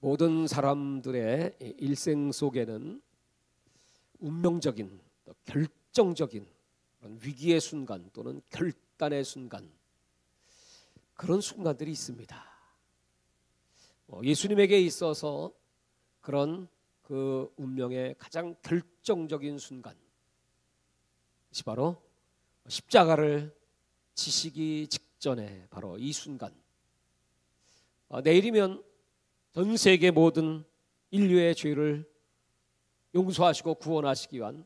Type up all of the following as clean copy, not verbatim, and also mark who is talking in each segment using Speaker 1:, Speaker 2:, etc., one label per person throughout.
Speaker 1: 모든 사람들의 일생 속에는 운명적인, 결정적인 위기의 순간 또는 결단의 순간, 그런 순간들이 있습니다. 예수님에게 있어서 그런 그 운명의 가장 결정적인 순간, 그것이 바로 십자가를 지시기 직전에 바로 이 순간, 내일이면 전 세계 모든 인류의 죄를 용서하시고 구원하시기 위한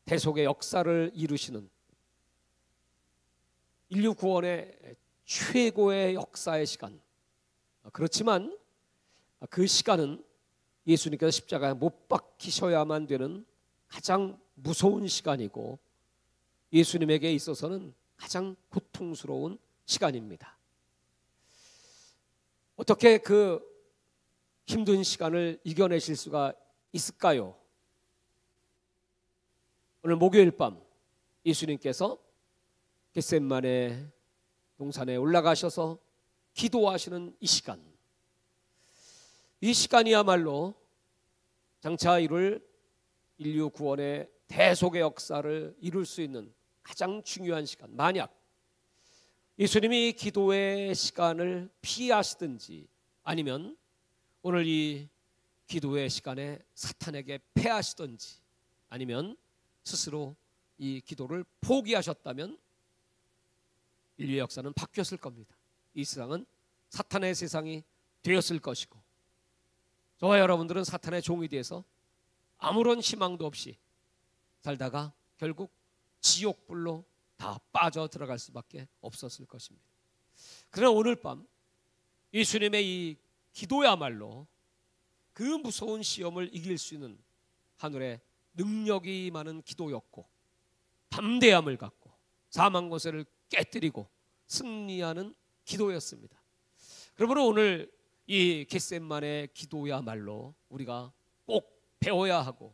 Speaker 1: 대속의 역사를 이루시는 인류 구원의 최고의 역사의 시간. 그렇지만 그 시간은 예수님께서 십자가에 못 박히셔야만 되는 가장 무서운 시간이고, 예수님에게 있어서는 가장 고통스러운 시간입니다. 어떻게 그 힘든 시간을 이겨내실 수가 있을까요? 오늘 목요일 밤 예수님께서 겟세마네 동산에 올라가셔서 기도하시는 이 시간, 이 시간이야말로 장차 이룰 인류 구원의 대속의 역사를 이룰 수 있는 가장 중요한 시간. 만약 예수님이 기도의 시간을 피하시든지 아니면 오늘 이 기도의 시간에 사탄에게 패하시든지 아니면 스스로 이 기도를 포기하셨다면 인류의 역사는 바뀌었을 겁니다. 이 세상은 사탄의 세상이 되었을 것이고, 저와 여러분들은 사탄의 종이 돼서 아무런 희망도 없이 살다가 결국 지옥불로 다 빠져 들어갈 수밖에 없었을 것입니다. 그러나 오늘 밤 예수님의 이 기도야말로 그 무서운 시험을 이길 수 있는 하늘의 능력이 많은 기도였고, 담대함을 갖고 사망 권세를 깨뜨리고 승리하는 기도였습니다. 그러므로 오늘 이 겟세마네 기도야말로 우리가 꼭 배워야 하고,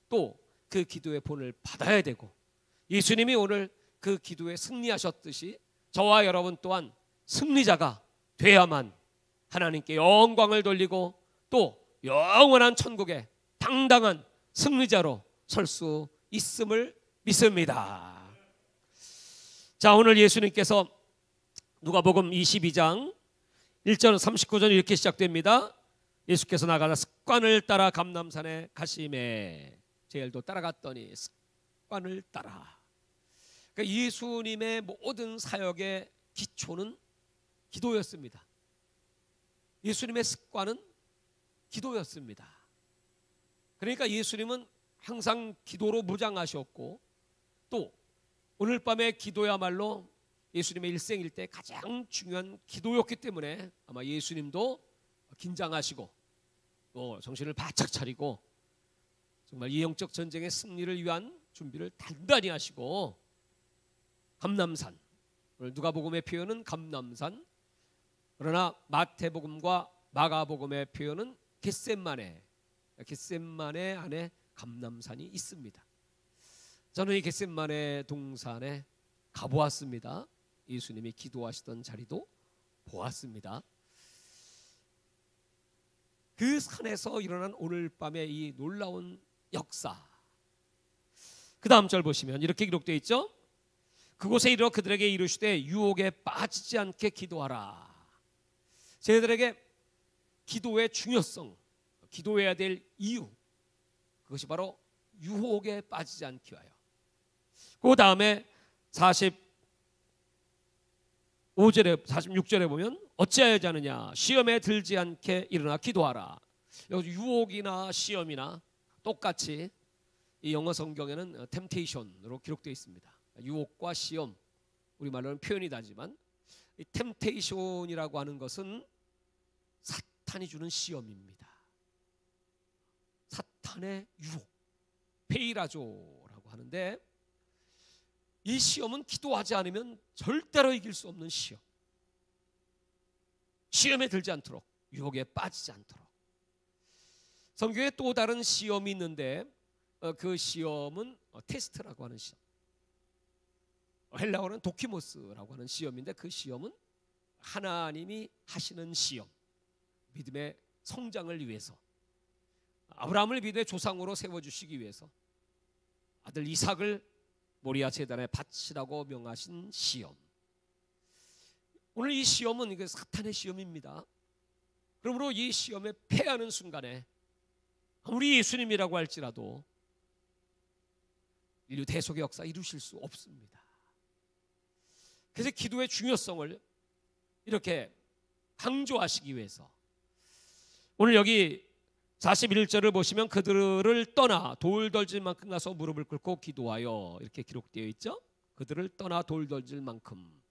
Speaker 1: 또 그 기도의 본을 받아야 되고, 예수님이 오늘 그 기도에 승리하셨듯이 저와 여러분 또한 승리자가 돼야만 하나님께 영광을 돌리고 또 영원한 천국의 당당한 승리자로 설 수 있음을 믿습니다. 자, 오늘 예수님께서 누가복음 22장 1절 39절 이렇게 시작됩니다. 예수께서 나가다 습관을 따라 감람산에 가심에, 제일도 따라갔더니 습관을 따라. 그러니까 예수님의 모든 사역의 기초는 기도였습니다. 예수님의 습관은 기도였습니다. 그러니까 예수님은 항상 기도로 무장하셨고, 또 오늘 밤의 기도야말로 예수님의 일생일대 가장 중요한 기도였기 때문에 아마 예수님도 긴장하시고 또 정신을 바짝 차리고 정말 이 영적 전쟁의 승리를 위한 준비를 단단히 하시고, 감람산, 오늘 누가복음의 표현은 감람산, 그러나 마태복음과 마가복음의 표현은 겟세마네, 겟세마네 안에 감람산이 있습니다. 저는 이 겟세마네 동산에 가보았습니다. 예수님이 기도하시던 자리도 보았습니다. 그 산에서 일어난 오늘 밤의 이 놀라운 역사, 그 다음 절 보시면 이렇게 기록되어 있죠. 그곳에 이르러 그들에게 이르시되 유혹에 빠지지 않게 기도하라. 저희들에게 기도의 중요성, 기도해야 될 이유, 그것이 바로 유혹에 빠지지 않기 위하여. 그 다음에 46절에 보면 어찌하여야 하느냐, 시험에 들지 않게 일어나 기도하라. 여기 유혹이나 시험이나 똑같이 이 영어 성경에는 temptation으로 기록되어 있습니다. 유혹과 시험, 우리말로는 표현이 다르지만 이 temptation이라고 하는 것은 사탄이 주는 시험입니다. 사탄의 유혹, 페이라조라고 하는데, 이 시험은 기도하지 않으면 절대로 이길 수 없는 시험. 시험에 들지 않도록, 유혹에 빠지지 않도록. 성경에 또 다른 시험이 있는데 그 시험은 테스트라고 하는 시험, 헬라어는 도키모스라고 하는 시험인데, 그 시험은 하나님이 하시는 시험, 믿음의 성장을 위해서, 아브라함을 믿음의 조상으로 세워주시기 위해서 아들 이삭을 모리아 제단에 바치라고 명하신 시험. 오늘 이 시험은 이게 사탄의 시험입니다. 그러므로 이 시험에 패하는 순간에 아무리 예수님이라고 할지라도 인류 대속의 역사 이루실 수 없습니다. 그래서 기도의 중요성을 이렇게 강조하시기 위해서 오늘 여기 41절을 보시면 그들을 떠나 돌 던질 만큼 가서 무릎을 꿇고 기도하여 이렇게 기록되어 있죠. 그들을 떠나 돌 던질 만큼.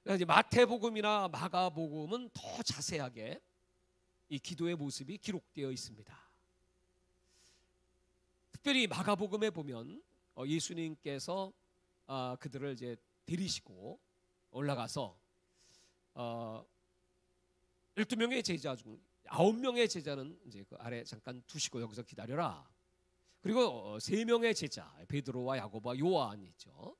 Speaker 1: 그러니까 마태복음이나 마가복음은 더 자세하게 이 기도의 모습이 기록되어 있습니다. 특별히 마가복음에 보면 예수님께서 그들을 이제 데리시고 올라가서 12명의 제자 중 9명의 제자는 이제 그 아래 잠깐 두시고 여기서 기다려라. 그리고 3명의 제자 베드로와 야고보와 요한이 있죠.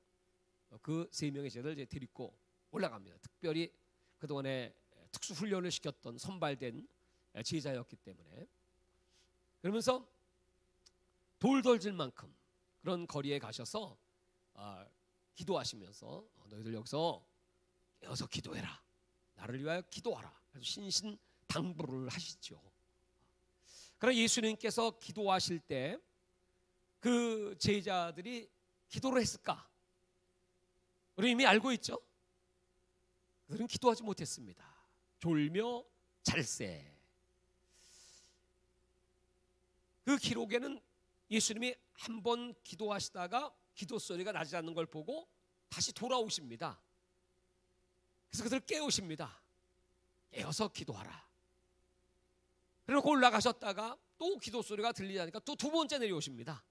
Speaker 1: 그 3명의 제자를 이제 데리고 올라갑니다. 특별히 그동안에 특수 훈련을 시켰던 선발된 제자였기 때문에. 그러면서 돌 던질 만큼 그런 거리에 가셔서 기도하시면서 너희들 여기서 깨어서 기도해라. 나를 위하여 기도하라. 그래서 신신당부를 하시죠. 그러나 예수님께서 기도하실 때 그 제자들이 기도를 했을까? 우리 이미 알고 있죠. 그들은 기도하지 못했습니다. 졸며 잘세. 그 기록에는 예수님이 한 번 기도하시다가 기도 소리가 나지 않는 걸 보고 다시 돌아오십니다. 그래서 그들을 깨우십니다. 깨어서 기도하라. 그리고 올라가셨다가 또 기도 소리가 들리지 않으니까 또 2번째 내려오십니다.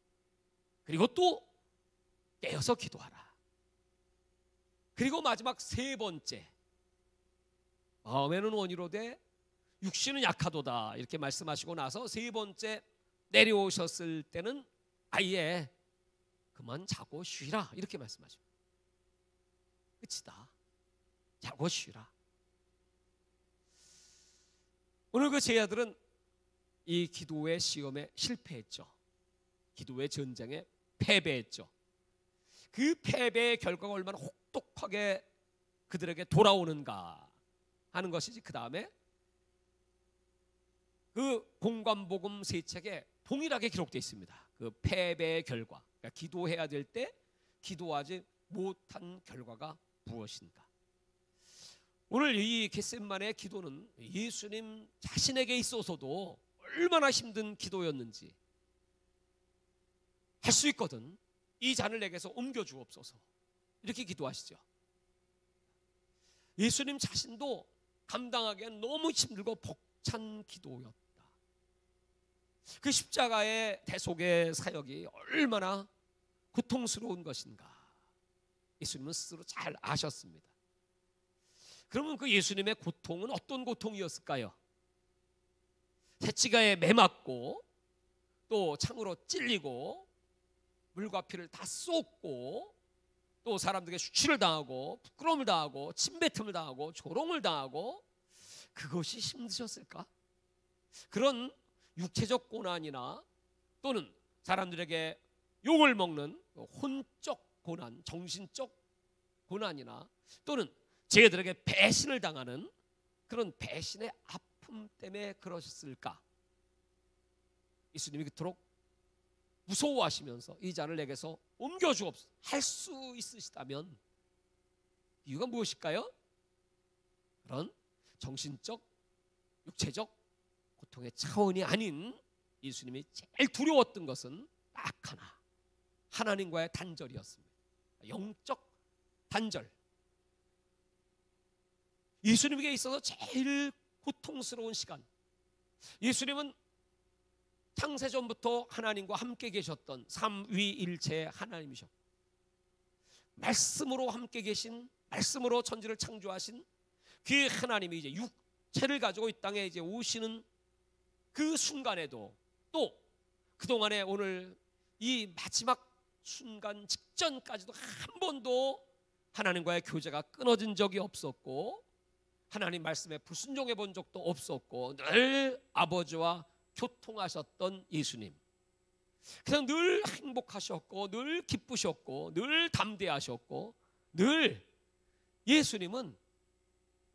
Speaker 1: 그리고 또 깨어서 기도하라. 그리고 마지막 3번째, 마음에는 원이로되 육신은 약하도다 이렇게 말씀하시고 나서 3번째 내려오셨을 때는 아예 그만 자고 쉬라 이렇게 말씀하십니다. 끝이다. 자고 쉬라. 오늘 그 제자들은 이 기도의 시험에 실패했죠. 기도의 전쟁에 패배했죠. 그 패배의 결과가 얼마나 혹독하게 그들에게 돌아오는가 하는 것이지. 그 다음에 그 공관복음 3책에 동일하게 기록되어 있습니다. 그 패배의 결과, 그러니까 기도해야 될 때 기도하지 못한 결과가 무엇인가. 오늘 이 겟세마네의 기도는 예수님 자신에게 있어서도 얼마나 힘든 기도였는지 할 수 있거든. 이 잔을 내게서 옮겨 주옵소서 이렇게 기도하시죠. 예수님 자신도 감당하기엔 너무 힘들고 벅찬 기도였다. 그 십자가의 대속의 사역이 얼마나 고통스러운 것인가 예수님은 스스로 잘 아셨습니다. 그러면 그 예수님의 고통은 어떤 고통이었을까요? 새치가에 매맞고 또 창으로 찔리고 물과 피를 다 쏟고 또 사람들에게 수치를 당하고 부끄러움을 당하고 침뱉음을 당하고 조롱을 당하고 그것이 힘드셨을까? 그런 육체적 고난이나 또는 사람들에게 욕을 먹는 혼적 고난, 정신적 고난이나 또는 제자들에게 배신을 당하는 그런 배신의 아픔 때문에 그러셨을까? 예수님이 그토록 무서워하시면서 이 잔을 내게서 옮겨주옵소서 할 수 있으시다면 이유가 무엇일까요? 그런 정신적, 육체적 고통의 차원이 아닌 예수님이 제일 두려웠던 것은 딱 하나, 하나님과의 단절이었습니다. 영적 단절. 예수님에게 있어서 제일 고통스러운 시간. 예수님은 창세전부터 하나님과 함께 계셨던 삼위일체의 하나님이셨고 말씀으로 함께 계신, 말씀으로 천지를 창조하신 그 하나님이 이제 육체를 가지고 이 땅에 이제 오시는 그 순간에도 또 그동안에 오늘 이 마지막 순간 직전까지도 한 번도 하나님과의 교제가 끊어진 적이 없었고 하나님 말씀에 불순종해 본 적도 없었고 늘 아버지와 교통하셨던 예수님. 그냥 늘 행복하셨고 늘 기쁘셨고 늘 담대하셨고 늘 예수님은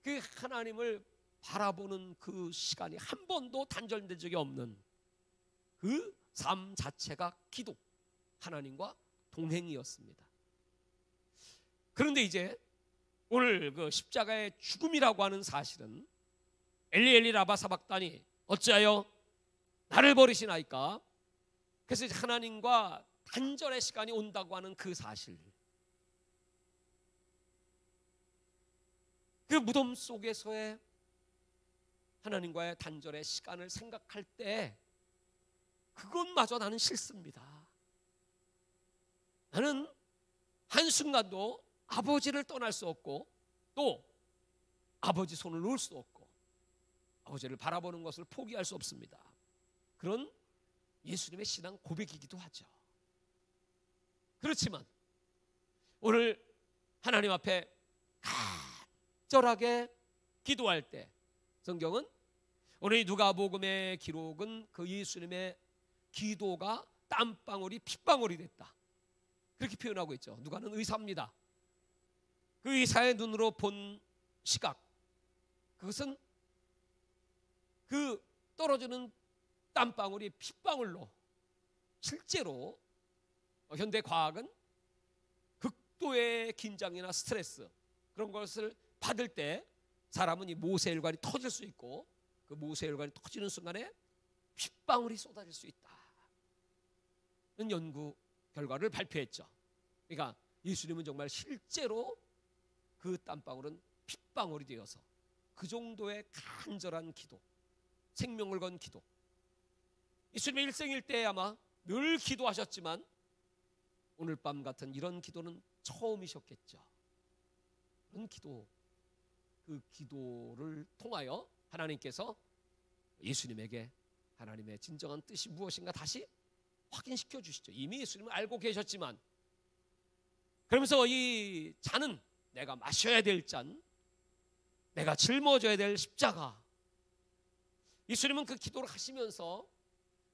Speaker 1: 그 하나님을 바라보는 그 시간이 한 번도 단절된 적이 없는 그 삶 자체가 기도, 하나님과 동행이었습니다. 그런데 이제 오늘 그 십자가의 죽음이라고 하는 사실은 엘리 엘리 라마 사박다니 어찌하여 나를 버리시나이까. 그래서 이제 하나님과 단절의 시간이 온다고 하는 그 사실, 그 무덤 속에서의 하나님과의 단절의 시간을 생각할 때 그것마저 나는 싫습니다. 나는 한순간도 아버지를 떠날 수 없고 또 아버지 손을 놓을 수 없고 아버지를 바라보는 것을 포기할 수 없습니다. 그런 예수님의 신앙 고백이기도 하죠. 그렇지만 오늘 하나님 앞에 간절하게 기도할 때 성경은 오늘 누가복음의 기록은 그 예수님의 기도가 땀방울이 핏방울이 됐다, 그렇게 표현하고 있죠. 누가는 의사입니다. 그 의사의 눈으로 본 시각, 그것은 그 떨어지는 땀방울이 핏방울로 실제로 현대 과학은 극도의 긴장이나 스트레스 그런 것을 받을 때 사람은 이 모세혈관이 터질 수 있고 그 모세혈관이 터지는 순간에 핏방울이 쏟아질 수 있다는 연구 결과를 발표했죠. 그러니까 예수님은 정말 실제로 그 땀방울은 핏방울이 되어서 그 정도의 간절한 기도, 생명을 건 기도. 예수님의 일생일대에 아마 늘 기도하셨지만 오늘 밤 같은 이런 기도는 처음이셨겠죠. 그런 기도, 그 기도를 통하여 하나님께서 예수님에게 하나님의 진정한 뜻이 무엇인가 다시 확인시켜 주시죠. 이미 예수님은 알고 계셨지만, 그러면서 이 잔은 내가 마셔야 될 잔, 내가 짊어져야 될 십자가. 예수님은 그 기도를 하시면서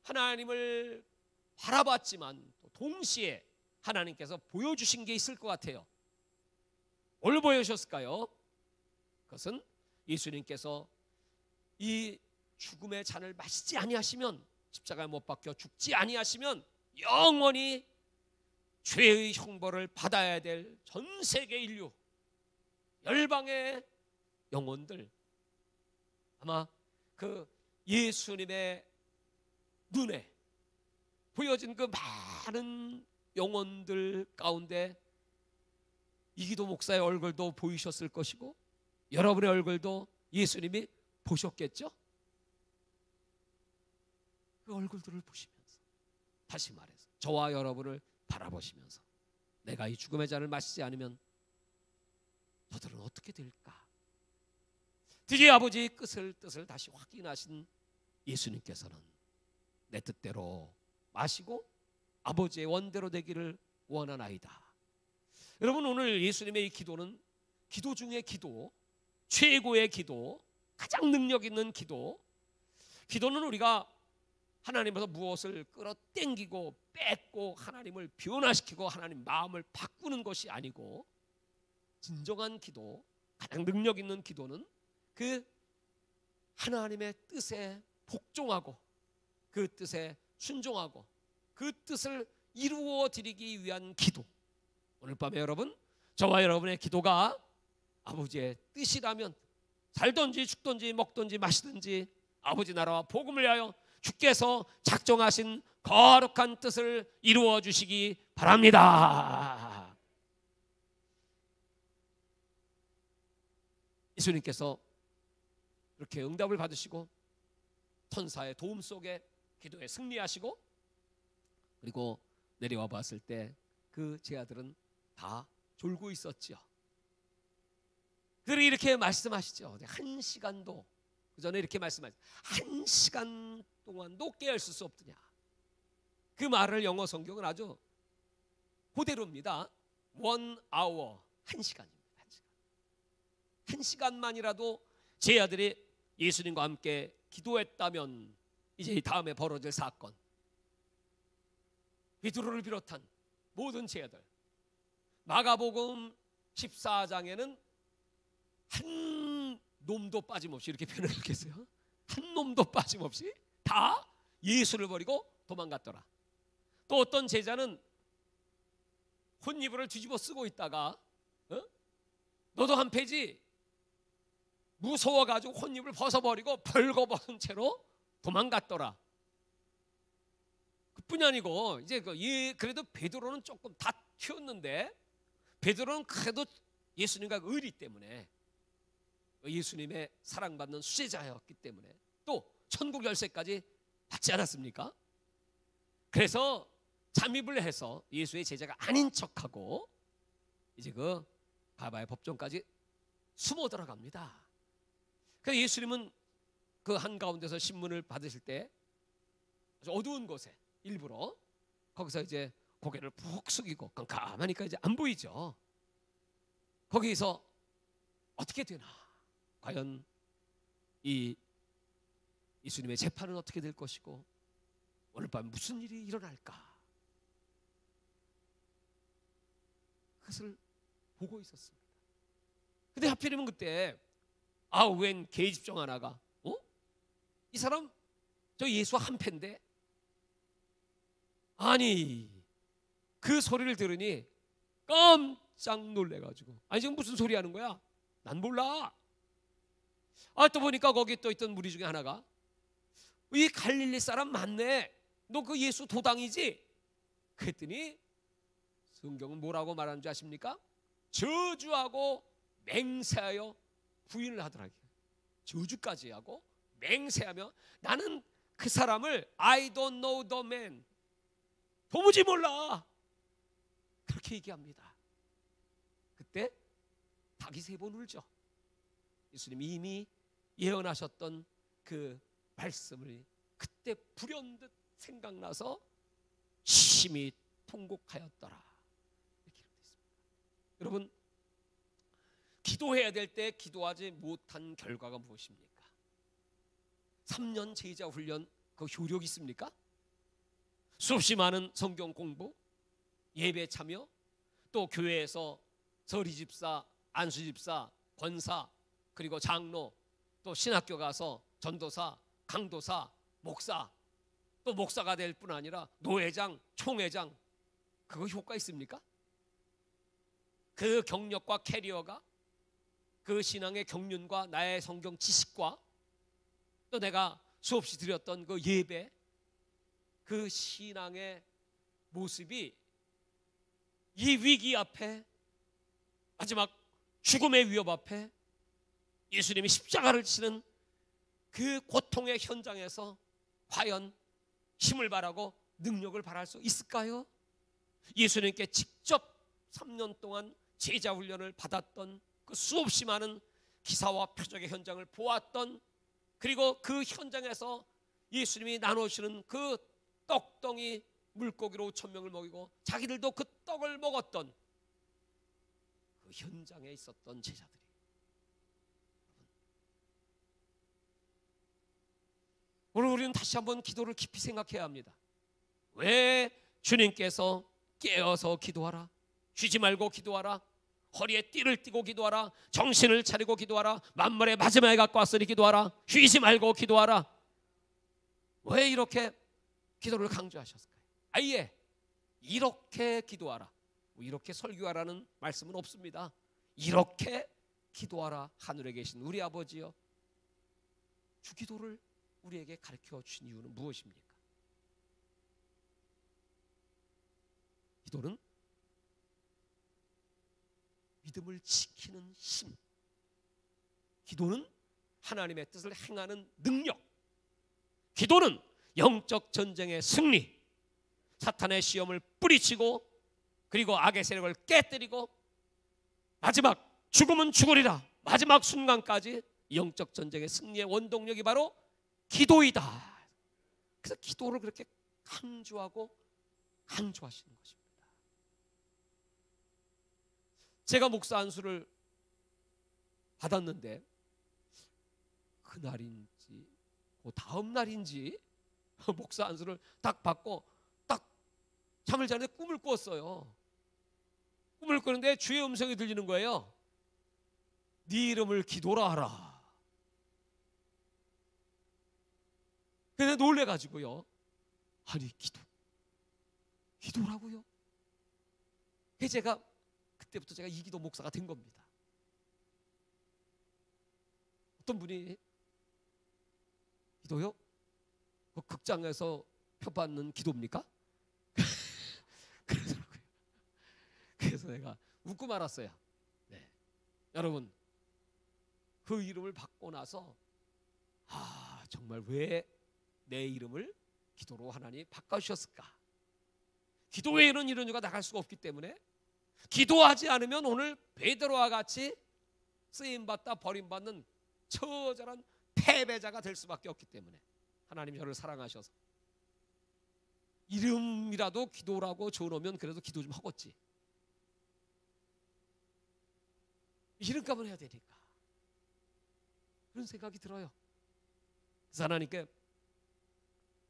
Speaker 1: 하나님을 바라봤지만 또 동시에 하나님께서 보여주신 게 있을 것 같아요. 뭘 보여주셨을까요? 그것은 예수님께서 이 죽음의 잔을 마시지 아니하시면, 십자가에 못 박혀 죽지 아니하시면 영원히 죄의 형벌을 받아야 될 전 세계 인류, 열방의 영혼들, 아마 그 예수님의 눈에 보여진 그 많은 영혼들 가운데 이기도 목사의 얼굴도 보이셨을 것이고 여러분의 얼굴도 예수님이 보셨겠죠? 그 얼굴들을 보시면서, 다시 말해서 저와 여러분을 바라보시면서 내가 이 죽음의 잔을 마시지 않으면 너들은 어떻게 될까? 드디어 아버지의 뜻을 다시 확인하신 예수님께서는 내 뜻대로 마시고 아버지의 원대로 되기를 원하나이다. 여러분, 오늘 예수님의 이 기도는 기도 중의 기도, 최고의 기도, 가장 능력 있는 기도. 기도는 우리가 하나님께서 무엇을 끌어당기고 뺏고 하나님을 변화시키고 하나님 마음을 바꾸는 것이 아니고, 진정한 기도, 가장 능력 있는 기도는 그 하나님의 뜻에 복종하고 그 뜻에 순종하고 그 뜻을 이루어 드리기 위한 기도. 오늘 밤에 여러분, 저와 여러분의 기도가 아버지의 뜻이라면 살든지 죽든지 먹든지 마시든지 아버지 나라와 복음을 위하여 주께서 작정하신 거룩한 뜻을 이루어 주시기 바랍니다. 예수님께서 이렇게 응답을 받으시고 천사의 도움 속에 기도에 승리하시고 그리고 내려와 봤을 때 그 제 아들은 다 졸고 있었지요. 그들이 이렇게 말씀하시죠. 1시간도 그 전에 이렇게 말씀하시죠. 1시간 동안도 깨어있을 수 없더냐. 그 말을 영어 성경은 아주 그대로입니다. 1 hour, 1시간입니다. 1시간만이라도 제자들이 예수님과 함께 기도했다면 이제 이 다음에 벌어질 사건, 베드로를 비롯한 모든 제자들, 마가복음 14장에는 한 놈도 빠짐없이, 이렇게 표현을 하겠어요. 한 놈도 빠짐없이 다 예수를 버리고 도망갔더라. 또 어떤 제자는 혼이불을 뒤집어 쓰고 있다가 너도 한패지, 무서워가지고 혼입을 벗어버리고 벌거벗은 채로 도망갔더라. 그뿐이 아니고 이제 그래도 베드로는 조금 다 튀었는데, 베드로는 그래도 예수님과 의리 때문에, 예수님의 사랑받는 수제자였기 때문에 또 천국 열쇠까지 받지 않았습니까? 그래서 잠입을 해서 예수의 제자가 아닌 척하고 이제 그 바바의 법정까지 숨어 들어갑니다. 그래서 예수님은 그 한가운데서 신문을 받으실 때 아주 어두운 곳에 일부러 거기서 이제 고개를 푹 숙이고 깜깜하니까 이제 안 보이죠. 거기서 어떻게 되나, 과연 이 예수님의 재판은 어떻게 될 것이고 오늘 밤 무슨 일이 일어날까, 그것을 보고 있었습니다. 근데 하필이면 그때 웬 계집종 하나가 이 사람 저 예수 한패인데, 아니 그 소리를 들으니 깜짝 놀래가지고, 아니 지금 무슨 소리 하는 거야? 난 몰라. 또 보니까 거기 또 있던 무리 중에 하나가, 이 갈릴리 사람 맞네, 너 그 예수 도당이지? 그랬더니 성경은 뭐라고 말하는 줄 아십니까? 저주하고 맹세하여 부인을 하더라고요. 저주까지 하고 맹세하며, 나는 그 사람을 I don't know the man, 도무지 몰라, 그렇게 얘기합니다. 그때 닭이 3번 울죠. 예수님이 이미 예언하셨던 그 말씀을 그때 불현듯 생각나서 심히 통곡하였더라, 이렇게 기록되어 있습니다. 여러분, 기도해야 될 때 기도하지 못한 결과가 무엇입니까? 3년 제자 훈련, 그 효력 있습니까? 수없이 많은 성경 공부, 예배 참여, 또 교회에서 서리집사, 안수집사, 권사, 그리고 장로, 또 신학교 가서 전도사, 강도사, 목사, 또 목사가 될 뿐 아니라 노회장, 총회장, 그거 효과 있습니까? 그 경력과 캐리어가, 그 신앙의 경륜과 나의 성경 지식과 또 내가 수없이 드렸던 그 예배, 그 신앙의 모습이 이 위기 앞에, 마지막 죽음의 위협 앞에 예수님이 십자가를 치는 그 고통의 현장에서 과연 힘을 발하고 능력을 발할 수 있을까요? 예수님께 직접 3년 동안 제자 훈련을 받았던 그 수없이 많은 기사와 표적의 현장을 보았던, 그리고 그 현장에서 예수님이 나누시는 그 떡덩이 물고기로 5,000명을 먹이고 자기들도 그 떡을 먹었던 그 현장에 있었던 제자들이, 오늘 우리는 다시 한번 기도를 깊이 생각해야 합니다. 왜 주님께서 깨어서 기도하라, 쉬지 말고 기도하라, 허리에 띠를 띠고 기도하라, 정신을 차리고 기도하라, 만물의 마지막에 갖고 왔으니 기도하라, 쉬지 말고 기도하라, 왜 이렇게 기도를 강조하셨을까요? 아예 이렇게 기도하라, 이렇게 설교하라는 말씀은 없습니다. 이렇게 기도하라, 하늘에 계신 우리 아버지여, 주기도를 우리에게 가르쳐 주신 이유는 무엇입니까? 기도는 믿음을 지키는 힘, 기도는 하나님의 뜻을 행하는 능력, 기도는 영적 전쟁의 승리, 사탄의 시험을 뿌리치고 그리고 악의 세력을 깨뜨리고 마지막 죽음은 죽으리라, 마지막 순간까지 영적 전쟁의 승리의 원동력이 바로 기도이다. 그래서 기도를 그렇게 강조하고 강조하시는 것입니다. 제가 목사 안수를 받았는데 그날인지 그 다음 날인지 목사 안수를 딱 받고 딱 잠을 자는데 꿈을 꾸었어요. 꿈을 꾸는데 주의 음성이 들리는 거예요. 네 이름을 기도라 하라. 그래서 놀래가지고요. 아니 기도라고요? 그때부터 제가 이기도 목사가 된 겁니다. 어떤 분이 기도요? 그 극장에서 표받는 기도입니까? 그러더라고요. 그래서 내가 웃고 말았어요. 네. 여러분, 그 이름을 받고 나서 정말 왜 내 이름을 기도로 하나님 바꿔주셨을까? 기도 외에는 이런 이유가 나갈 수가 없기 때문에 기도하지 않으면 오늘 베드로와 같이 쓰임받다 버림받는 처절한 패배자가 될 수밖에 없기 때문에 하나님이 저를 사랑하셔서 이름이라도 기도라고 줘놓으면 그래도 기도 좀 하겠지. 이름값은 해야 되니까 그런 생각이 들어요. 그래서 하나님께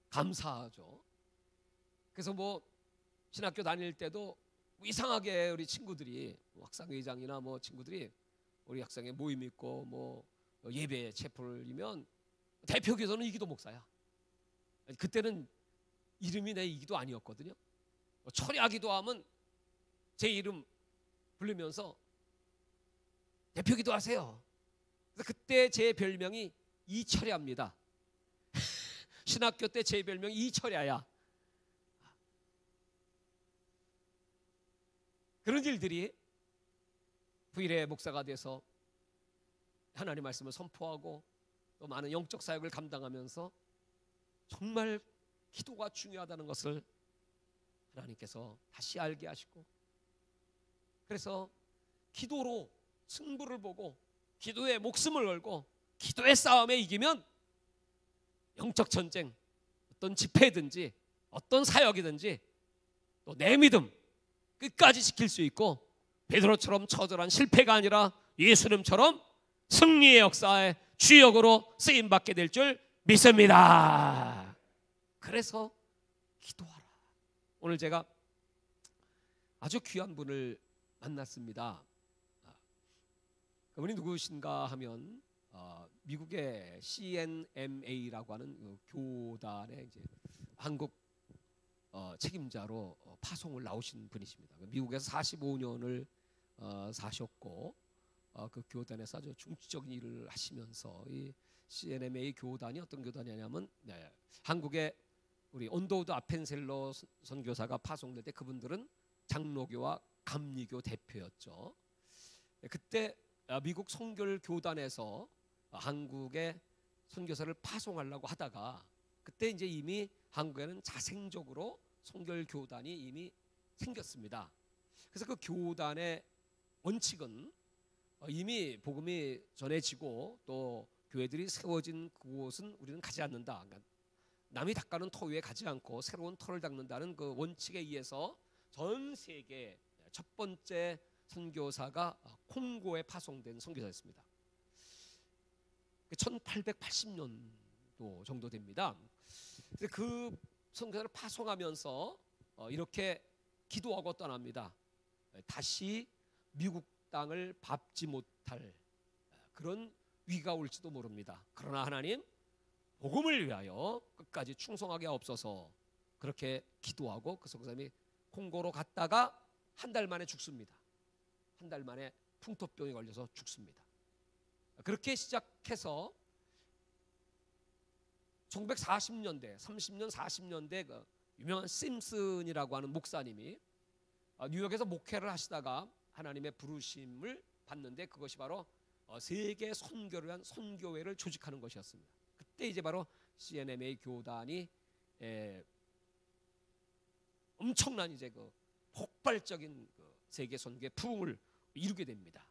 Speaker 1: 감사하죠. 그래서 신학교 다닐 때도 이상하게 우리 친구들이 학상회장이나 친구들이 우리 학생회 모임 있고 예배 채플이면 대표 기도는 이기도 목사야. 그때는 이름이 내 이기도 아니었거든요. 철야 기도하면 제 이름 부르면서 대표 기도하세요. 그래서 그때 제 별명이 이철야입니다. 신학교 때 제 별명이 이철야야. 그런 일들이 부일의 목사가 돼서 하나님 말씀을 선포하고 또 많은 영적 사역을 감당하면서 정말 기도가 중요하다는 것을 하나님께서 다시 알게 하시고, 그래서 기도로 승부를 보고 기도에 목숨을 걸고 기도의 싸움에 이기면 영적 전쟁, 어떤 집회든지 어떤 사역이든지 또 내 믿음 끝까지 지킬 수 있고, 베드로처럼 처절한 실패가 아니라 예수님처럼 승리의 역사의 주역으로 쓰임받게 될 줄 믿습니다. 그래서 기도하라. 오늘 제가 아주 귀한 분을 만났습니다. 그분이 누구신가 하면 미국의 CNMA라고 하는 그 교단의 이제 한국 책임자로 파송을 나오신 분이십니다. 미국에서 45년을 사셨고 그 교단에서 아주 중추적인 일을 하시면서 이 CNMA 교단이 어떤 교단이냐면 한국의 우리 온도우드 아펜셀러 선교사가 파송될 때 그분들은 장로교와 감리교 대표였죠. 그때 미국 선교 교단에서 한국에 선교사를 파송하려고 하다가 그때 이제 이미 한국에는 자생적으로 선교 교단이 이미 생겼습니다. 그래서 그 교단의 원칙은 이미 복음이 전해지고 또 교회들이 세워진 그곳은 우리는 가지 않는다. 그러니까 남이 닦아놓은 터 위에 가지 않고 새로운 터를 닦는다는 그 원칙에 의해서 전 세계 첫 번째 선교사가 콩고에 파송된 선교사였습니다. 1880년도 정도 됩니다. 그 선교사를 파송하면서 이렇게 기도하고 떠납니다. 다시 미국 땅을 밟지 못할 그런 위기가 올지도 모릅니다. 그러나 하나님 복음을 위하여 끝까지 충성하게 하옵소서. 그렇게 기도하고 그 선교사님이 콩고로 갔다가 한 달 만에 죽습니다. 한 달 만에 풍토병에 걸려서 죽습니다. 그렇게 시작해서 1940년대, 30년, 40년대 그 유명한 심슨이라고 하는 목사님이 뉴욕에서 목회를 하시다가 하나님의 부르심을 받는데 그것이 바로 세계 선교를 위한 선교회를 조직하는 것이었습니다. 그때 이제 바로 CNMA 교단이 엄청난 이제 그 폭발적인 그 세계 선교의 부흥을 이루게 됩니다.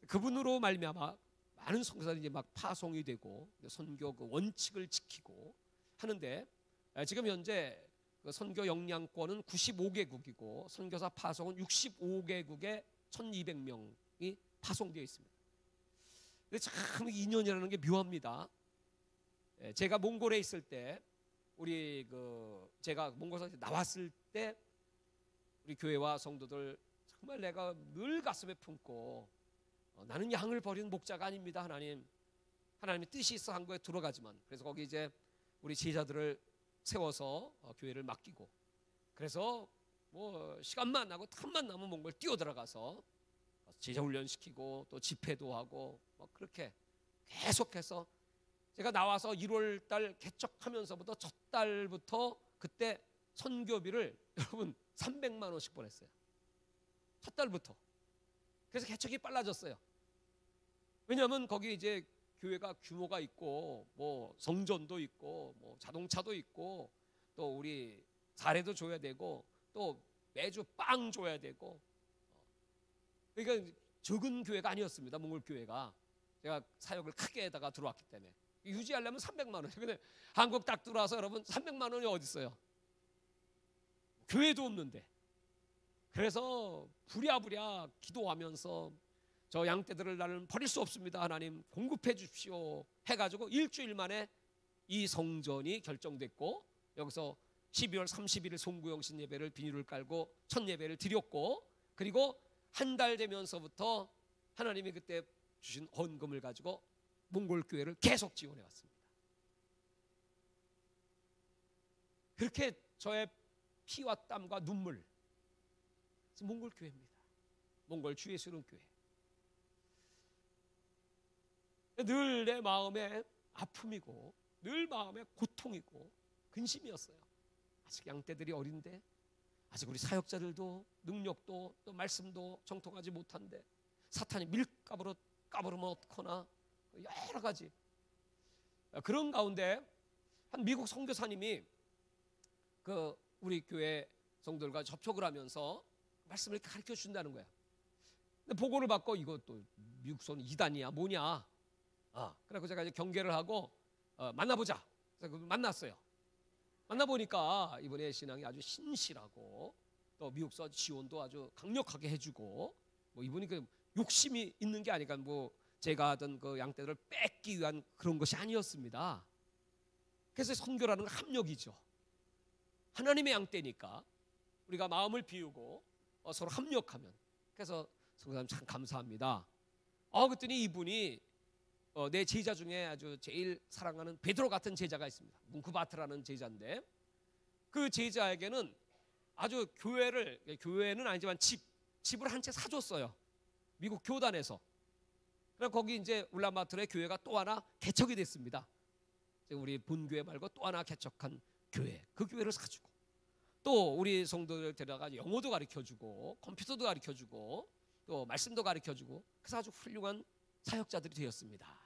Speaker 1: 그분으로 말미암아 많은 선교사들이 이제 막 파송이 되고 선교 그 원칙을 지키고 하는데 지금 현재 그 선교 역량권은 95개국이고 선교사 파송은 65개국에 1,200명이 파송되어 있습니다. 근데 참 인연이라는 게 묘합니다. 제가 몽골에 있을 때 제가 몽골에서 나왔을 때 우리 교회와 성도들 정말 내가 늘 가슴에 품고 나는 양을 버리는 목자가 아닙니다. 하나님의 뜻이 있어 한 거에 들어가지만 그래서 거기 이제 우리 제자들을 세워서 교회를 맡기고 그래서 뭐 시간만 나고 틈만 나면 몽골 뛰어 들어가서 제자 훈련시키고 또 집회도 하고 뭐 그렇게 계속해서 제가 나와서 1월 달 개척하면서부터 첫 달부터 그때 선교비를 여러분 300만 원씩 보냈어요. 첫 달부터. 그래서 개척이 빨라졌어요. 왜냐하면 거기 이제 교회가 규모가 있고 뭐 성전도 있고 뭐 자동차도 있고 또 우리 사례도 줘야 되고 또 매주 빵 줘야 되고 그러니까 적은 교회가 아니었습니다. 몽골 교회가 제가 사역을 크게 해다가 들어왔기 때문에 유지하려면 300만 원. 근데 한국 딱 들어와서 여러분 300만 원이 어디 있어요? 교회도 없는데. 그래서 부랴부랴 기도하면서 저 양떼들을 나는 버릴 수 없습니다. 하나님 공급해 주십시오 해가지고 일주일 만에 이 성전이 결정됐고 여기서 12월 31일 송구영신 예배를 비닐을 깔고 첫 예배를 드렸고 그리고 한 달 되면서부터 하나님이 그때 주신 헌금을 가지고 몽골 교회를 계속 지원해 왔습니다. 그렇게 저의 피와 땀과 눈물 몽골 교회입니다. 몽골 주 예수 이름 교회. 늘 내 마음에 아픔이고 늘 마음에 고통이고 근심이었어요. 아직 양떼들이 어린데 아직 우리 사역자들도 능력도 또 말씀도 정통하지 못한데 사탄이 밀가부로 까부르면 어떡하나 여러 가지 그런 가운데 한 미국 선교사님이 우리 교회 성도들과 접촉을 하면서 말씀을 가르쳐 준다는 거야. 근데 보고를 받고 이것도 미국선 이단이야 뭐냐. 그래서 제가 이제 경계를 하고 만나보자. 그래서 만났어요. 만나보니까 이분의 신앙이 아주 신실하고 또 미국서 지원도 아주 강력하게 해주고 뭐 이분이 그 욕심이 있는 게 아니라 뭐 제가 하던 그 양떼들을 뺏기 위한 그런 것이 아니었습니다. 그래서 선교라는 건 합력이죠. 하나님의 양떼니까 우리가 마음을 비우고 서로 합력하면 그래서 성도님 참 감사합니다. 그랬더니 이분이 내 제자 중에 아주 제일 사랑하는 베드로 같은 제자가 있습니다. 뭉크바트라는 제자인데 그 제자에게는 아주 교회는 아니지만 집을 한 채 사줬어요. 미국 교단에서. 그래서 거기 이제 울란바토르의 교회가 또 하나 개척이 됐습니다. 우리 본교회 말고 또 하나 개척한 교회. 그 교회를 사주고 또 우리 성도들 데려가 영어도 가르쳐주고 컴퓨터도 가르쳐주고 또 말씀도 가르쳐주고 그래서 아주 훌륭한 사역자들이 되었습니다.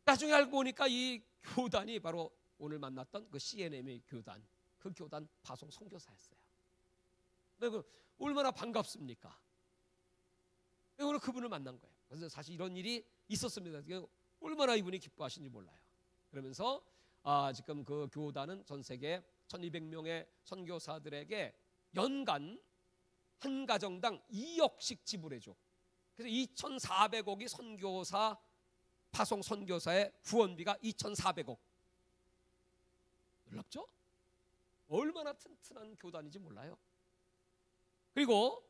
Speaker 1: 나중에 알고 보니까 이 교단이 바로 오늘 만났던 그 CNM의 교단, 그 교단 파송 선교사였어요. 얼마나 반갑습니까? 오늘 그분을 만난 거예요. 그래서 사실 이런 일이 있었습니다. 얼마나 이분이 기뻐하신지 몰라요. 그러면서 지금 그 교단은 전 세계 1200명의 선교사들에게 연간 한 가정당 2억씩 지불해줘. 그래서 2,400억이 선교사 파송 선교사의 후원비가 2,400억. 놀랍죠? 얼마나 튼튼한 교단인지 몰라요. 그리고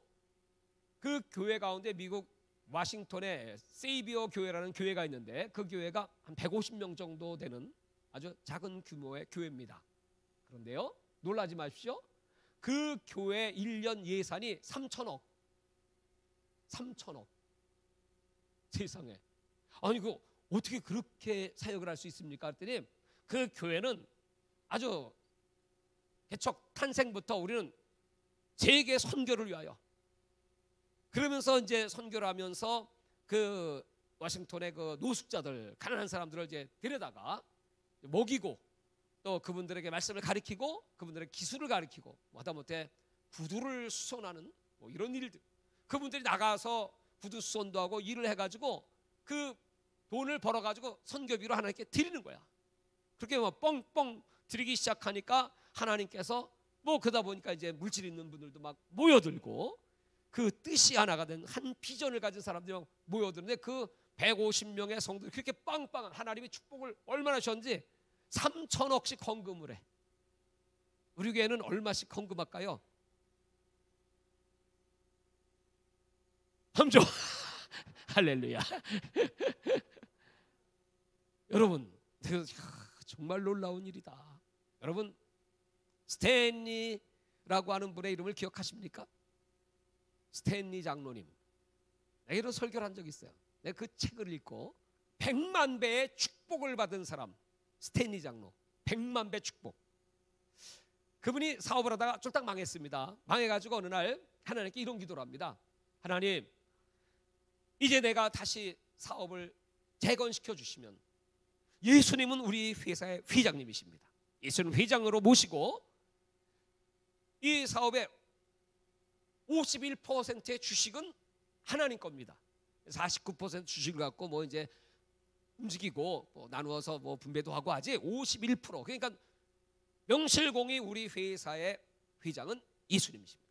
Speaker 1: 그 교회 가운데 미국 워싱턴에 세이비어 교회라는 교회가 있는데 그 교회가 한 150명 정도 되는 아주 작은 규모의 교회입니다. 그런데요, 놀라지 마십시오. 그 교회 1년 예산이 3천억. 3천억. 세상에. 아니 그 어떻게 그렇게 사역을 할 수 있습니까? 그랬더니 그 교회는 아주 개척 탄생부터 우리는 세계 선교를 위하여 그러면서 이제 선교를 하면서 그 워싱턴의 그 노숙자들 가난한 사람들을 이제 데려다가 먹이고 또 그분들에게 말씀을 가르치고 그분들의 기술을 가르치고 하다못해 구두를 수선하는 뭐 이런 일들 그분들이 나가서 구두 수선도 하고 일을 해가지고 그 돈을 벌어가지고 선교비로 하나님께 드리는 거야. 그렇게 뭐 뻥뻥 드리기 시작하니까 하나님께서 뭐 그러다 보니까 이제 물질 있는 분들도 막 모여들고 그 뜻이 하나가 된 한 비전을 가진 사람들이 막 모여드는데 그 150명의 성도들이 그렇게 빵빵한 하나님의 축복을 얼마나 주셨는지 3천억씩 헌금을 해. 우리 교회는 얼마씩 헌금할까요? 3조. 할렐루야. 여러분, 정말 놀라운 일이다. 여러분, 스탠리라고 하는 분의 이름을 기억하십니까? 스탠리 장로님. 내가 이런 설교를 한 적이 있어요. 내가 그 책을 읽고 100만 배의 축복을 받은 사람, 스탠리 장로. 100만 배 축복. 그분이 사업을 하다가 쫄딱 망했습니다. 망해가지고 어느 날 하나님께 이런 기도를 합니다. 하나님, 이제 내가 다시 사업을 재건시켜 주시면, 예수님은 우리 회사의 회장님이십니다. 예수님 회장으로 모시고 이 사업의 51%의 주식은 하나님 겁니다. 49% 주식을 갖고 뭐 이제 움직이고 뭐 나누어서 뭐 분배도 하고 하지, 51%. 그러니까 명실공히 우리 회사의 회장은 예수님이십니다.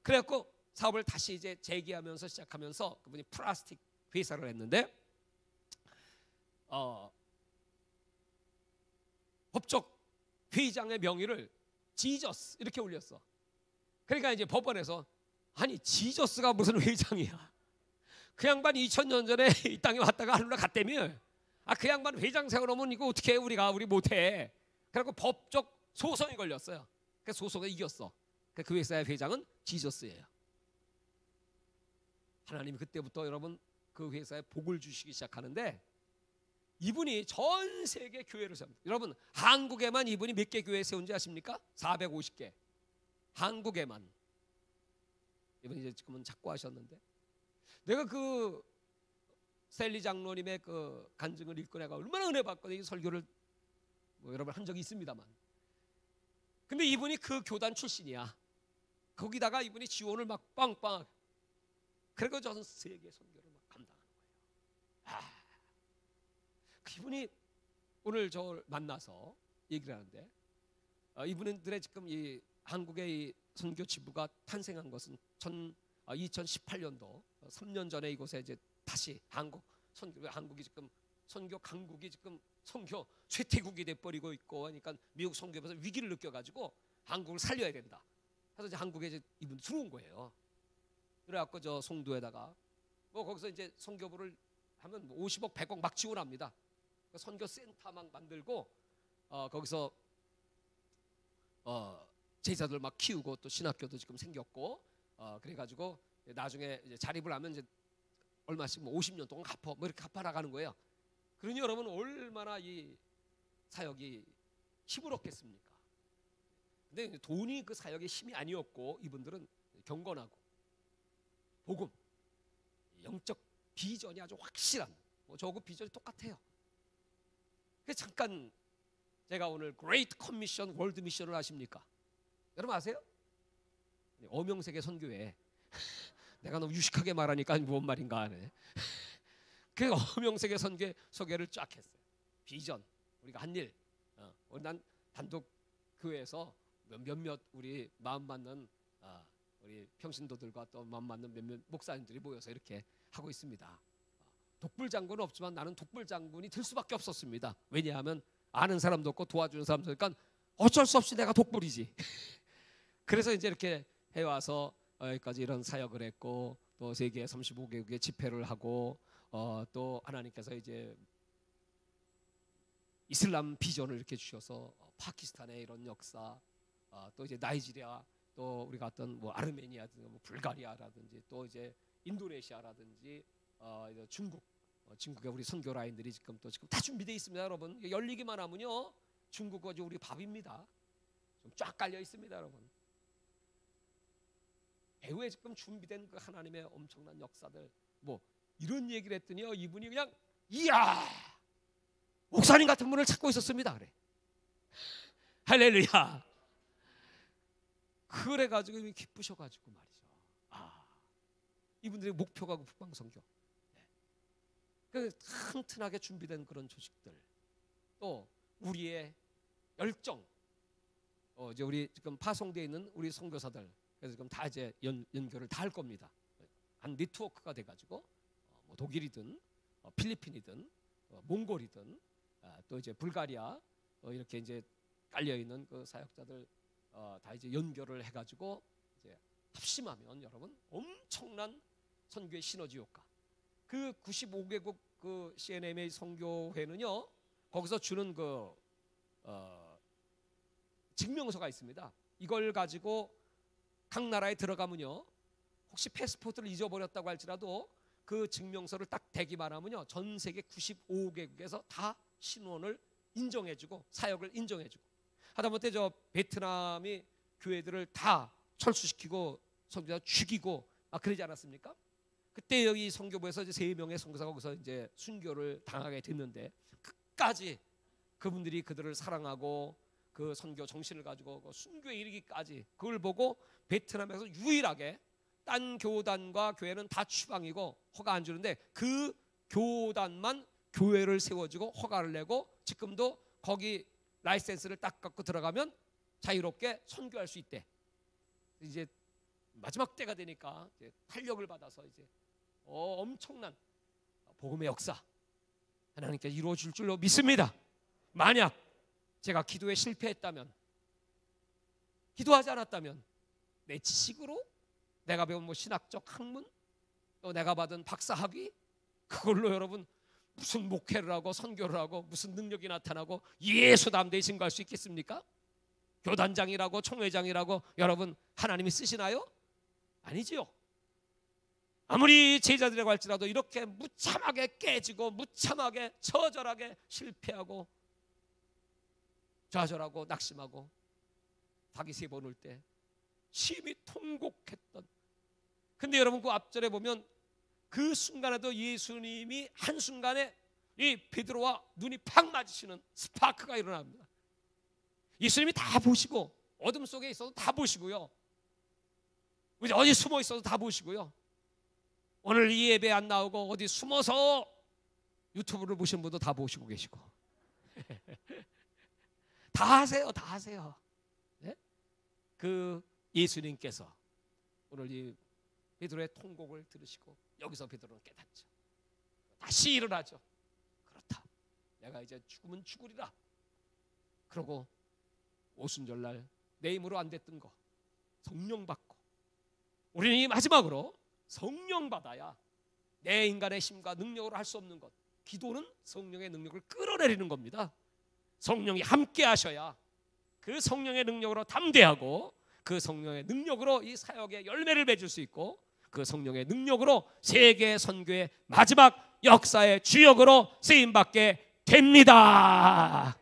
Speaker 1: 그래갖고 사업을 다시 이제 재기하면서 시작하면서 그분이 플라스틱 회사를 했는데 법적 회장의 명의를 지저스 이렇게 올렸어. 그러니까 이제 법원에서 아니 지저스가 무슨 회장이야. 그 양반 2000년 전에 이 땅에 왔다가 하늘로 갔다며. 그 양반 회장 세워놓으면 이거 어떻게 해, 우리 못해. 그래갖고 법적 소송이 걸렸어요. 그 소송에 이겼어. 그 회사의 회장은 지저스예요. 하나님이 그때부터 여러분 그 회사에 복을 주시기 시작하는데, 이분이 전 세계 교회를 세웁니다. 여러분 한국에만 이분이 몇 개 교회 세운지 아십니까? 450개. 한국에만. 이분이 이제 지금은 자꾸 하셨는데, 내가 그 셀리 장로님의 그 간증을 읽고 내가 얼마나 은혜 받거든요. 이 설교를 뭐 여러분 한 적이 있습니다만. 근데 이분이 그 교단 출신이야. 거기다가 이분이 지원을 막 빵빵. 그리고 전 세계 선교를 막 감당하는 거예요. 이분이 오늘 저를 만나서 얘기를 하는데, 이분들의 지금 이 한국의 이 선교 지부가 탄생한 것은 2018년도 3년 전에 이곳에 이제 다시 한국이 지금 선교 강국이 지금 선교 쇠퇴국이 돼버리고 있고, 그러니까 미국 선교에서 위기를 느껴가지고 한국을 살려야 된다. 그래서 이제 한국에 이제 이분 들어온 거예요. 그래갖고 저 송도에다가 뭐 거기서 이제 선교부를 하면 50억 100억 막 지원합니다. 선교 센터 막 만들고 거기서 제자들 막 키우고 또 신학교도 지금 생겼고 그래가지고 나중에 이제 자립을 하면 이제 얼마씩 뭐 50년 동안 뭐 이렇게 갚아 나가는 거예요. 그러니 여러분 얼마나 이 사역이 힘을 얻겠습니까? 근데 돈이 그 사역의 힘이 아니었고, 이분들은 경건하고 복음, 영적 비전이 아주 확실한, 뭐 저하고 비전이 똑같아요. 그래서 잠깐 제가 오늘 그레이트 커미션 월드 미션을 아십니까? 여러분 아세요? 어명세계 선교회. 내가 너무 유식하게 말하니까 뭔 말인가 하네. 그 어명세계 선교 소개를 쫙 했어요. 비전, 우리가 한 일. 난 단독 교회에서 몇몇 우리 마음 맞는 우리 평신도들과 또 마음 맞는 몇몇 목사님들이 모여서 이렇게 하고 있습니다. 독불 장군은 없지만 나는 독불 장군이 될 수밖에 없었습니다. 왜냐하면 아는 사람도 없고 도와주는 사람도 없으니까 어쩔 수 없이 내가 독불이지. 그래서 이제 이렇게 해와서 여기까지 이런 사역을 했고, 또 세계 35개국에 집회를 하고, 또 하나님께서 이제 이슬람 비전을 이렇게 주셔서 파키스탄의 이런 역사, 또 이제 나이지리아, 또 우리가 갔던 뭐 아르메니아든지 뭐 불가리아라든지 또 이제 인도네시아라든지 중국의 우리 선교 라인들이 지금 다 준비되어 있습니다, 여러분. 열리기만 하면요 중국과 우리 밥입니다. 좀 쫙 깔려 있습니다, 여러분. 배후에 지금 준비된 그 하나님의 엄청난 역사들, 뭐 이런 얘기를 했더니요 이분이 그냥 이야 목사님 같은 분을 찾고 있었습니다. 그래. 할렐루야. 그래가지고 기쁘셔가지고 말이죠. 이분들의 목표가 북방선교. 그 튼튼하게 준비된 그런 조직들, 또 우리의 열정, 이제 우리 지금 파송되어 있는 우리 선교사들, 그래서 지금 다 이제 연결을 다 할 겁니다. 한 네트워크가 돼가지고 뭐 독일이든 필리핀이든 몽골이든 또 이제 불가리아 이렇게 이제 깔려 있는 그 사역자들 다 이제 연결을 해가지고 이제 합심하면 여러분 엄청난 선교의 시너지 효과. 그 95개국 그 CNMA 선교회는요, 거기서 주는 그 증명서가 있습니다. 이걸 가지고 각 나라에 들어가면요, 혹시 패스포트를 잊어버렸다고 할지라도 그 증명서를 딱 대기만 하면요, 전 세계 95개국에서 다 신원을 인정해주고 사역을 인정해주고. 하다못해 저 베트남이 교회들을 다 철수시키고 선교사 죽이고 그러지 않았습니까? 그때 여기 선교부에서 이제 3명의 선교사가 거기서 이제 순교를 당하게 됐는데, 끝까지 그분들이 그들을 사랑하고 그 선교 정신을 가지고 그 순교에 이르기까지 그걸 보고 베트남에서 유일하게 딴 교단과 교회는 다 추방이고 허가 안 주는데 그 교단만 교회를 세워주고 허가를 내고 지금도 거기 라이센스를 딱 갖고 들어가면 자유롭게 선교할 수 있대. 이제 마지막 때가 되니까 이제 탄력을 받아서 이제 엄청난 복음의 역사 하나님께서 이루어질 줄로 믿습니다. 만약 제가 기도에 실패했다면, 기도하지 않았다면, 내 지식으로 내가 배운 뭐 신학적 학문, 또 내가 받은 박사학위, 그걸로 여러분 무슨 목회를 하고 선교를 하고 무슨 능력이 나타나고 예수 담대히 증거할 수 있겠습니까? 교단장이라고 총회장이라고 여러분 하나님이 쓰시나요? 아니지요. 아무리 제자들이라고 할지라도 이렇게 무참하게 깨지고 무참하게 처절하게 실패하고 좌절하고 낙심하고 닭이 3번 올 때 심히 통곡했던. 근데 여러분 그 앞절에 보면 그 순간에도 예수님이 한순간에 이 베드로와 눈이 팍 마주치는 스파크가 일어납니다. 예수님이 다 보시고 어둠 속에 있어도 다 보시고요, 어디 숨어 있어도 다 보시고요, 오늘 이 예배 안 나오고 어디 숨어서 유튜브를 보시는 분도 다 보시고 계시고 다 하세요. 다 하세요. 네? 그 예수님께서 오늘 이 베드로의 통곡을 들으시고 여기서 베드로는 깨닫죠. 다시 일어나죠. 그렇다, 내가 이제 죽으면 죽으리라. 그러고 오순절날 내 힘으로 안 됐던 거 성령 받고, 우리는 이 마지막으로 성령 받아야 내 인간의 힘과 능력으로 할 수 없는 것, 기도는 성령의 능력을 끌어내리는 겁니다. 성령이 함께 하셔야 그 성령의 능력으로 담대하고 그 성령의 능력으로 이 사역의 열매를 맺을 수 있고 그 성령의 능력으로 세계 선교의 마지막 역사의 주역으로 쓰임받게 됩니다.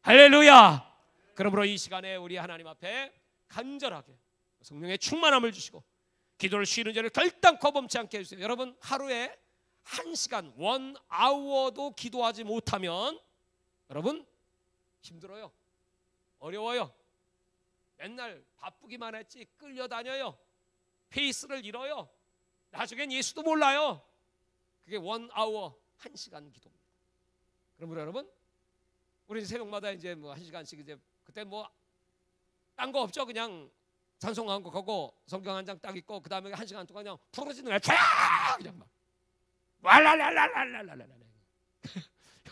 Speaker 1: 할렐루야. 그러므로 이 시간에 우리 하나님 앞에 간절하게 성령의 충만함을 주시고 기도를 쉬는 자를 결단코 범치 않게 해주세요. 여러분 하루에 1시간 1hour도 기도하지 못하면 여러분 힘들어요. 어려워요. 맨날 바쁘기만 했지 끌려다녀요. 페이스를 잃어요. 나중엔 예수도 몰라요. 그게 1hour 1시간 기도입니다. 그러므로 여러분 우리 새벽마다 이제 뭐 1시간씩 이제 그때 뭐 딴 거 없죠. 그냥 찬송한 거 하고 성경 한 장 딱 읽고 그 다음에 1시간 동안 그냥 부러지는 거야. 그냥 막 왈랄랄랄랄랄랄랄.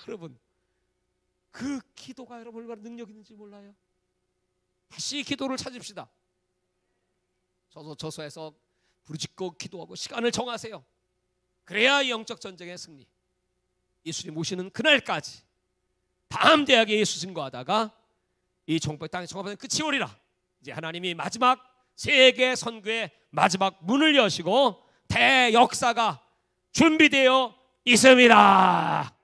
Speaker 1: 여러분 그 기도가 여러분 얼마나 능력 있는지 몰라요. 다시 기도를 찾읍시다. 저도 저소에서 부르짖고 기도하고 시간을 정하세요. 그래야 영적 전쟁의 승리, 예수님 오시는 그날까지 담대하게 예수 증거하다가 이 정복 땅의 정복은 끝이 오리라. 이제 하나님이 마지막 세계 선교의 마지막 문을 여시고 대역사가 준비되어 있습니다.